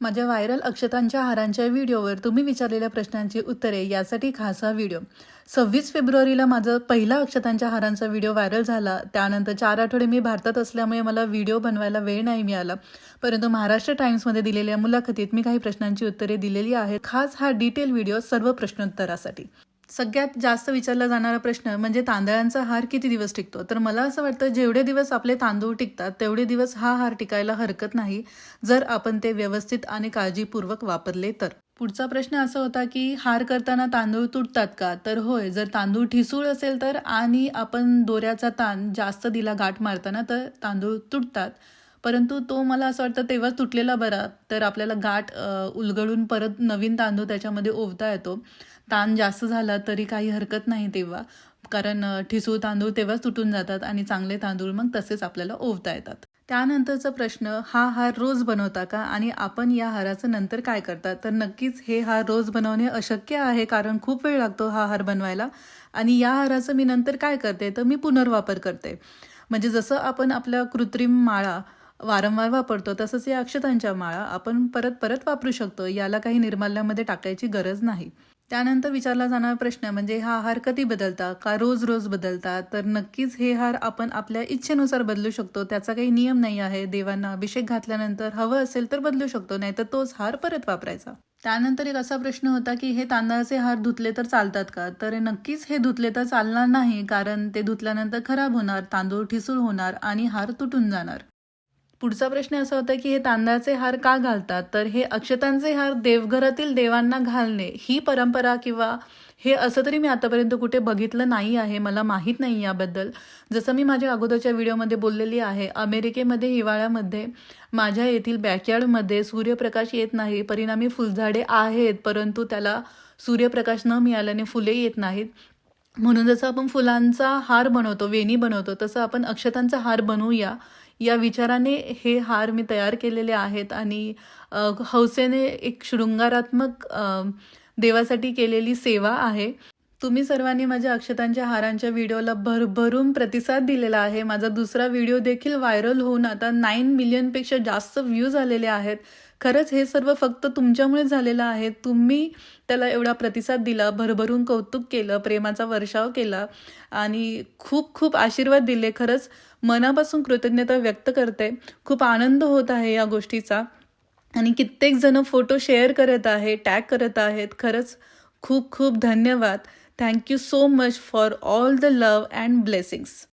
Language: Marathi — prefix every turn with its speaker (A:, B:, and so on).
A: माझ्या व्हायरल अक्षतांच्या हारांच्या व्हिडिओवर तुम्ही विचारलेल्या प्रश्नांची उत्तरे यासाठी खास हा व्हिडिओ. 26 फेब्रुवारीला माझा पहिला अक्षतांच्या हारांचा व्हिडिओ व्हायरल झाला. त्यानंतर 4 आठवडे मी भारतात असल्यामुळे मला व्हिडिओ बनवायला वेळ नाही मिळाला. परंतु महाराष्ट्र टाइम्समध्ये दिलेल्या मुलाखतीत मी काही प्रश्नांची उत्तरे दिलेली आहेत. खास हा डिटेल व्हिडिओ सर्व प्रश्नोत्तरासाठी. सगळ्यात जास्त विचारला जाणारा प्रश्न म्हणजे तांदळांचा हार किती दिवस टिकतो. तर मला असं वाटतं जेवढे दिवस आपले तांदूळ टिकतात तेवढे दिवस हा हार टिकायला हरकत नाही, जर आपण ते व्यवस्थित आणि काळजीपूर्वक वापरले तर. पुढचा प्रश्न असा होता की हार करताना तांदूळ तुटतात का. तर होय, जर तांदूळ ठिसूळ असेल तर आणि आपण दोऱ्याचा ताण जास्त दिला गाठ मारताना तर तांदूळ तुटतात. परंतु तो मला असं वाटतं तेव्हाच तुटलेला बरा, तर आपल्याला गाठ उलगडून परत नवीन तांदूळ त्याच्यामध्ये ओवता येतो. ताण जास्त झाला तरी काही हरकत नाही तेव्हा, कारण ठिसूळ तांदूळ तेव्हाच तुटून जातात आणि चांगले तांदूळ मग तसेच आपल्याला ओवता येतात. त्यानंतरचा प्रश्न, हा हार रोज बनवता का आणि आपण या हाराचं नंतर काय करता. तर नक्कीच हे हार रोज बनवणे अशक्य आहे, कारण खूप वेळ लागतो हा हार बनवायला. आणि या हाराचं मी नंतर काय करते तर मी पुनर्वापर करते. म्हणजे जसं आपण आपल्या कृत्रिम माळा वारंवार वापरतो तसंच या अक्षतांच्या माळा आपण परत परत वापरू शकतो. याला काही निर्माल्यामध्ये टाकायची गरज नाही. त्यानंतर विचारला जाणारा प्रश्न म्हणजे हा हार कधी बदलता का रोज रोज बदलता. तर नक्कीच हे हार आपण आपल्या इच्छेनुसार बदलू शकतो. त्याचा काही नियम नाही आहे. देवांना अभिषेक घातल्यानंतर हवं असेल तर बदलू शकतो, नाहीतर तोच हार परत वापरायचा. त्यानंतर एक असा प्रश्न होता की हे तांदळाचे हार धुतले तर चालतात का. तर नक्कीच हे धुतले तर चालणार नाही, कारण ते धुतल्यानंतर खराब होणार, तांदूळ ठिसूळ होणार आणि हार तुटून जाणार. पुढचा प्रश्न असा होता की हे तांदळाचे हार का घालतात. तर हे अक्षतांचे हार देवघरातील देवांना घालणे ही परंपरा किंवा हे असं तरी मी आतापर्यंत कुठे बघितलं नाही आहे. मला माहीत नाही याबद्दल. जसं मी माझ्या अगोदरच्या व्हिडिओमध्ये बोललेली आहे, अमेरिकेमध्ये हिवाळ्यामध्ये माझ्या येथील बॅकयार्डमध्ये सूर्यप्रकाश येत नाही. परिणामी फुलझाडे आहेत, परंतु त्याला सूर्यप्रकाश न मिळाल्याने फुले येत नाहीत. म्हणून जसं आपण फुलांचा हार बनवतो, वेणी बनवतो, तसं आपण अक्षतांचा हार बनवूया या विचाराने हे हार मी तयार केलेले आहेत. आणि हौसेने एक शृंगारात्मक देवासाठी केलेली सेवा आहे. तुम्ही सर्वांनी माझ्या अक्षतांच्या हारांच्या व्हिडिओला भरभरून प्रतिसाद दिलेला आहे. माझा दुसरा व्हिडिओ देखील व्हायरल होऊन आता 9 मिलियनपेक्षा जास्त व्ह्यूज आलेले आहेत. खरंच हे सर्व फक्त तुमच्यामुळे झालेलं आहे. तुम्ही त्याला एवढा प्रतिसाद दिला, भरभरून कौतुक केलं, प्रेमाचा वर्षाव केला आणि खूप खूप आशीर्वाद दिले. खरंच मनापासून कृतज्ञता व्यक्त करते. खूप आनंद होत आहे या गोष्टीचा आणि कित्येक जण फोटो शेअर करत आहे, टॅग करत आहेत. खरंच खूप खूप धन्यवाद. Thank you so much for all the love and blessings.